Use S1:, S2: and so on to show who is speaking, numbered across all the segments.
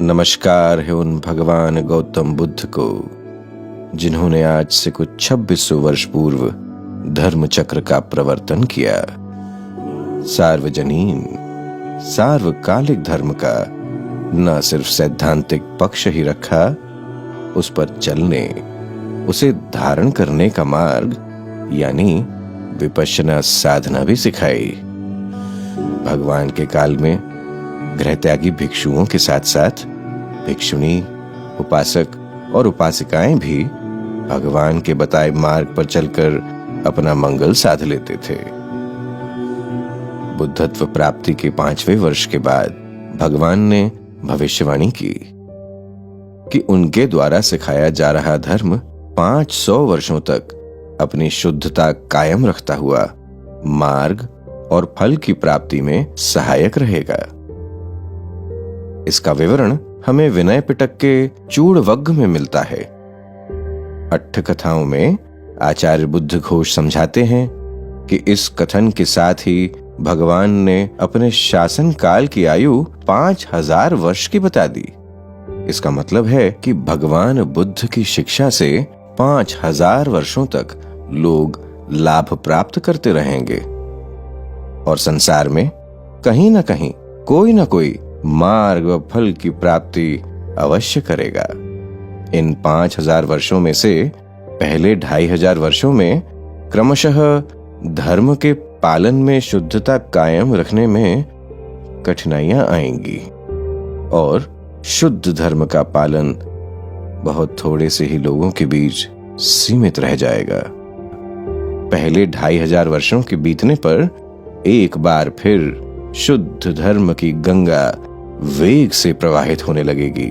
S1: नमस्कार है उन भगवान गौतम बुद्ध को जिन्होंने आज से कुछ 2600 वर्ष पूर्व धर्म चक्र का प्रवर्तन किया। सार्वजनीन सार्वकालिक धर्म का न सिर्फ सैद्धांतिक पक्ष ही रखा, उस पर चलने, उसे धारण करने का मार्ग यानी विपश्यना साधना भी सिखाई। भगवान के काल में गृहत्यागी भिक्षुओं के साथ साथ भिक्षुणी, उपासक और उपासिकाएं भी भगवान के बताए मार्ग पर चलकर अपना मंगल साध लेते थे। बुद्धत्व प्राप्ति के 5वें वर्ष के बाद भगवान ने भविष्यवाणी की कि उनके द्वारा सिखाया जा रहा धर्म 500 वर्षों तक अपनी शुद्धता कायम रखता हुआ मार्ग और फल की प्राप्ति में सहायक रहेगा। इसका विवरण हमें विनय पिटक के चूड़वग्ग में मिलता है। अट्ठ कथाओं में आचार्य बुद्ध घोष समझाते हैं कि इस कथन के साथ ही भगवान ने अपने शासन काल की आयु 5000 वर्ष की बता दी। इसका मतलब है कि भगवान बुद्ध की शिक्षा से 5000 वर्षों तक लोग लाभ प्राप्त करते रहेंगे और संसार में कहीं न कहीं कोई न कोई मार्ग व फल की प्राप्ति अवश्य करेगा। इन 5000 वर्षों में से पहले 2500 वर्षों में क्रमशः धर्म के पालन में शुद्धता कायम रखने में कठिनाइयां आएंगी और शुद्ध धर्म का पालन बहुत थोड़े से ही लोगों के बीच सीमित रह जाएगा। पहले 2500 वर्षों के बीतने पर एक बार फिर शुद्ध धर्म की गंगा वेग से प्रवाहित होने लगेगी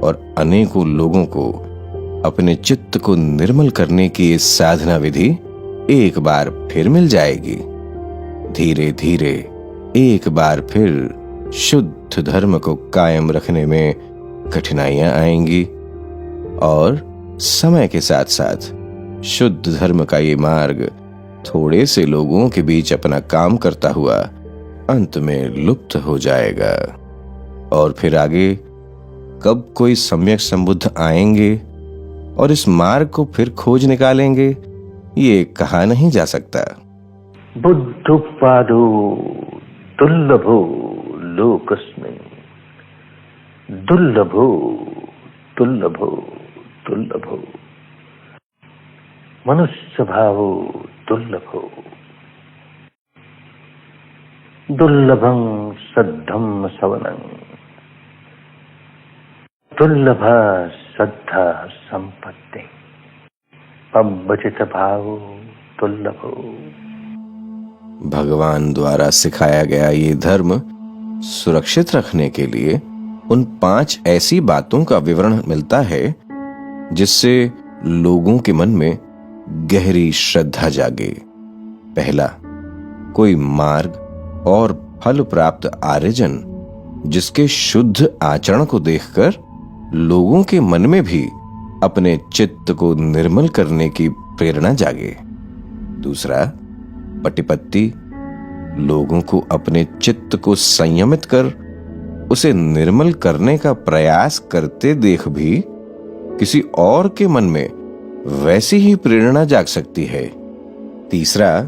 S1: और अनेकों लोगों को अपने चित्त को निर्मल करने की इस साधना विधि एक बार फिर मिल जाएगी। धीरे धीरे एक बार फिर शुद्ध धर्म को कायम रखने में कठिनाइयां आएंगी और समय के साथ साथ शुद्ध धर्म का ये मार्ग थोड़े से लोगों के बीच अपना काम करता हुआ अंत में लुप्त हो जाएगा। और फिर आगे कब कोई सम्यक संबुद्ध आएंगे और इस मार्ग को फिर खोज निकालेंगे, ये कहा नहीं जा सकता।
S2: बुद्धोपादो दुर्लभो लोकस्मिन्, दुर्लभो दुर्लभो दुर्लभो मनुष्य भावो दुर्लभो, दुर्लभं सद्धम्म सवनं, दुर्लभा श्रद्धा संपत्ति, पब्बचित भावो दुर्लभो।
S1: भगवान द्वारा सिखाया गया ये धर्म सुरक्षित रखने के लिए उन 5 ऐसी बातों का विवरण मिलता है जिससे लोगों के मन में गहरी श्रद्धा जागे। पहला, कोई मार्ग और फल प्राप्त आर्यजन जिसके शुद्ध आचरण को देखकर लोगों के मन में भी अपने चित्त को निर्मल करने की प्रेरणा जागे। दूसरा, पटिपत्ति, लोगों को अपने चित्त को संयमित कर उसे निर्मल करने का प्रयास करते देख भी किसी और के मन में वैसी ही प्रेरणा जाग सकती है। तीसरा,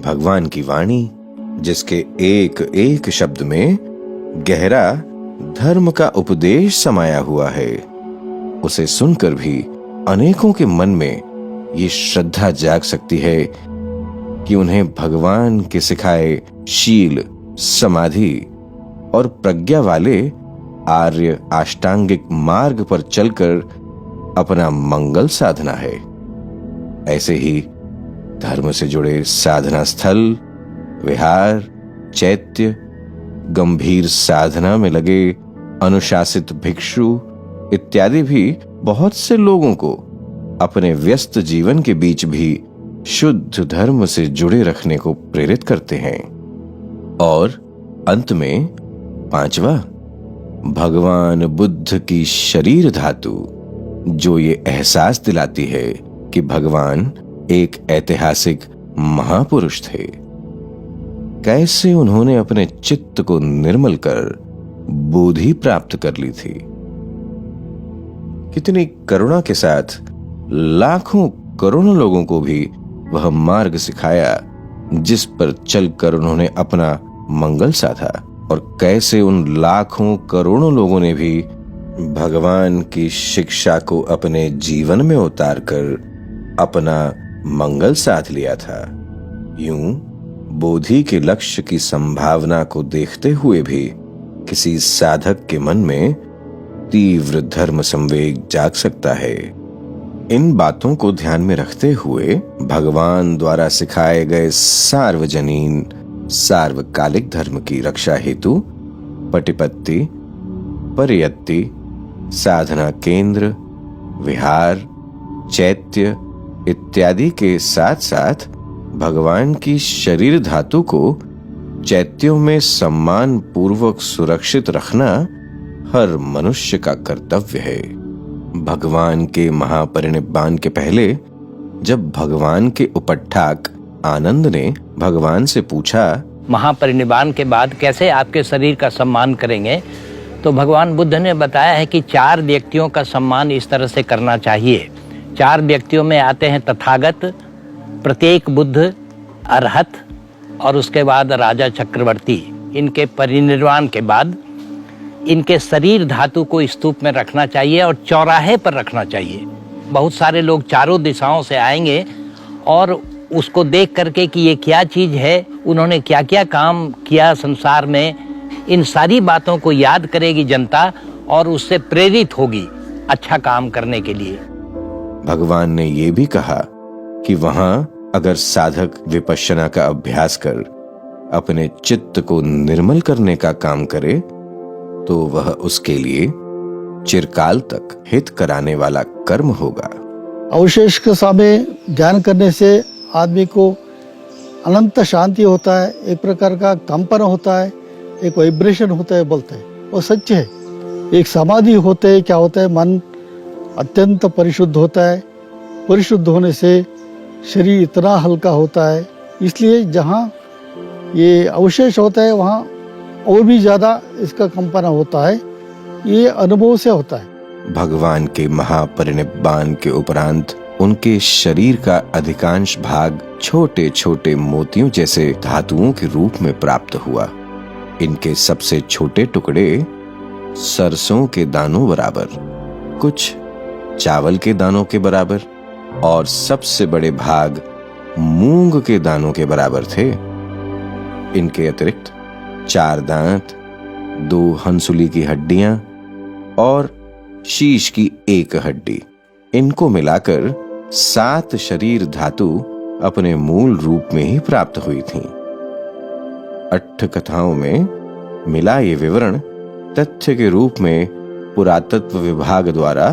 S1: भगवान की वाणी जिसके एक एक शब्द में गहरा धर्म का उपदेश समाया हुआ है, उसे सुनकर भी अनेकों के मन में ये श्रद्धा जाग सकती है कि उन्हें भगवान के सिखाए शील, समाधि और प्रज्ञा वाले आर्य अष्टांगिक मार्ग पर चलकर अपना मंगल साधना है। ऐसे ही धर्म से जुड़े साधना स्थल, विहार, चैत्य, गंभीर साधना में लगे अनुशासित भिक्षु इत्यादि भी बहुत से लोगों को अपने व्यस्त जीवन के बीच भी शुद्ध धर्म से जुड़े रखने को प्रेरित करते हैं। और अंत में 5वां, भगवान बुद्ध की शरीर धातु जो ये एहसास दिलाती है कि भगवान एक ऐतिहासिक महापुरुष थे। कैसे उन्होंने अपने चित्त को निर्मल कर बोधि प्राप्त कर ली थी। कितनी करुणा के साथ लाखों करोड़ों लोगों को भी वह मार्ग सिखाया जिस पर चलकर उन्होंने अपना मंगल साधा, और कैसे उन लाखों करोड़ों लोगों ने भी भगवान की शिक्षा को अपने जीवन में उतारकर अपना मंगल साध लिया था। यूं बोधि के लक्ष्य की संभावना को देखते हुए भी किसी साधक के मन में तीव्र धर्म संवेग जाग सकता है। इन बातों को ध्यान में रखते हुए भगवान द्वारा सिखाए गए सार्वजनीन सार्वकालिक धर्म की रक्षा हेतु पटिपत्ति, परियत्ति, साधना केंद्र, विहार, चैत्य इत्यादि के साथ साथ भगवान की शरीर धातु को चैत्यों में सम्मान पूर्वक सुरक्षित रखना हर मनुष्य का कर्तव्य है। भगवान के महापरिनिब्बान के पहले जब भगवान के उपट्ठाक आनंद ने भगवान से पूछा,
S3: महापरिनिब्बान के बाद कैसे आपके शरीर का सम्मान करेंगे, तो भगवान बुद्ध ने बताया है कि 4 व्यक्तियों का सम्मान इस तरह से करना चाहिए। 4 व्यक्तियों में आते हैं तथागत, प्रत्येक बुद्ध, अरहत और उसके बाद राजा चक्रवर्ती। इनके परिनिर्वाण के बाद इनके शरीर धातु को स्तूप में रखना चाहिए और चौराहे पर रखना चाहिए। बहुत सारे लोग चारों दिशाओं से आएंगे और उसको देख करके कि ये क्या चीज़ है, उन्होंने क्या क्या काम किया संसार में, इन सारी बातों को याद करेगी जनता और उससे प्रेरित होगी अच्छा काम करने के लिए।
S1: भगवान ने ये भी कहा कि वहां अगर साधक विपश्यना का अभ्यास कर अपने चित्त को निर्मल करने का काम करे तो वह उसके लिए चिरकाल तक हित कराने वाला कर्म होगा।
S4: अवशेष के सामने ध्यान करने से आदमी को अनंत शांति होता है, एक प्रकार का कंपन होता है, एक वाइब्रेशन होता है, बोलते हैं वो सच है। एक समाधि होते है, क्या होता है, मन अत्यंत परिशुद्ध होता है। परिशुद्ध होने से शरीर इतना हल्का होता है, इसलिए जहाँ ये अवशेष होता है वहाँ और भी ज्यादा इसका कंपन होता है। ये अनुभव से होता है।
S1: भगवान के महापरिनिब्बान के उपरांत उनके शरीर का अधिकांश भाग छोटे छोटे मोतियों जैसे धातुओं के रूप में प्राप्त हुआ। इनके सबसे छोटे टुकड़े सरसों के दानों बराबर, कुछ चावल के दानों के बराबर और सबसे बड़े भाग मूंग के दानों के बराबर थे। इनके अतिरिक्त 4 दांत, 2 हंसुली की हड्डियां और शीश की 1 हड्डी, इनको मिलाकर 7 शरीर धातु अपने मूल रूप में ही प्राप्त हुई थीं। 8 कथाओं में मिला ये विवरण तथ्य के रूप में पुरातत्व विभाग द्वारा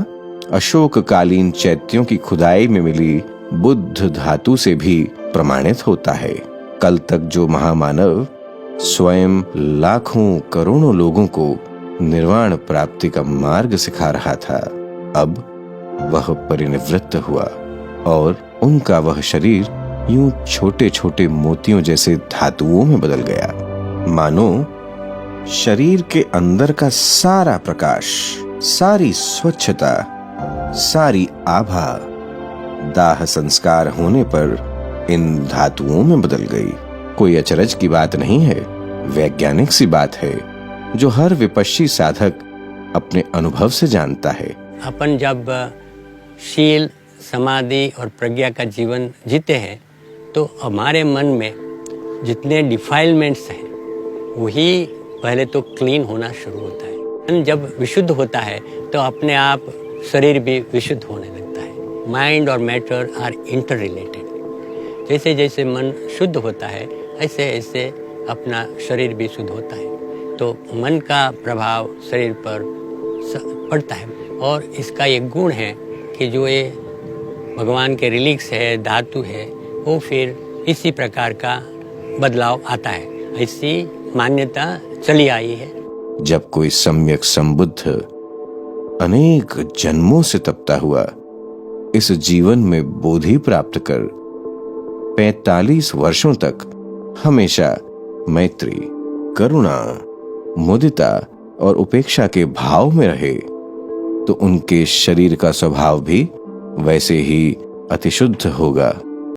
S1: अशोककालीन चैत्यों की खुदाई में मिली बुद्ध धातु से भी प्रमाणित होता है। कल तक जो महामानव स्वयं लाखों करोड़ों लोगों को निर्वाण प्राप्ति का मार्ग सिखा रहा था, अब वह परिनिवृत्त हुआ और उनका वह शरीर यूं छोटे छोटे मोतियों जैसे धातुओं में बदल गया, मानो शरीर के अंदर का सारा प्रकाश, सारी स्वच्छता, सारी आभा दाह संस्कार होने पर इन धातुओं में बदल गई। कोई अचरज की बात नहीं है, वैज्ञानिक सी बात है जो हर विपश्ची साधक अपने अनुभव से जानता है।
S5: अपन जब शील, समाधि और प्रज्ञा का जीवन जीते हैं तो हमारे मन में जितने डिफाइलमेंट्स हैं वही पहले तो क्लीन होना शुरू होता है। मन जब विशुद्ध होता है तो अपने आप शरीर भी विशुद्ध होने लगता है। माइंड और मैटर आर इंटर रिलेटेड। जैसे जैसे मन शुद्ध होता है ऐसे ऐसे अपना शरीर भी शुद्ध होता है। तो मन का प्रभाव शरीर पर पड़ता है और इसका एक गुण है कि जो ये भगवान के रिलिक्स है, धातु है, वो फिर इसी प्रकार का बदलाव आता है। ऐसी मान्यता चली आई है।
S1: जब कोई सम्यक संबुद्ध अनेक जन्मों से तपता हुआ इस जीवन में बोधि प्राप्त कर 45 वर्षों तक हमेशा मैत्री, करुणा, मुदिता और उपेक्षा के भाव में रहे तो उनके शरीर का स्वभाव भी वैसे ही अतिशुद्ध होगा।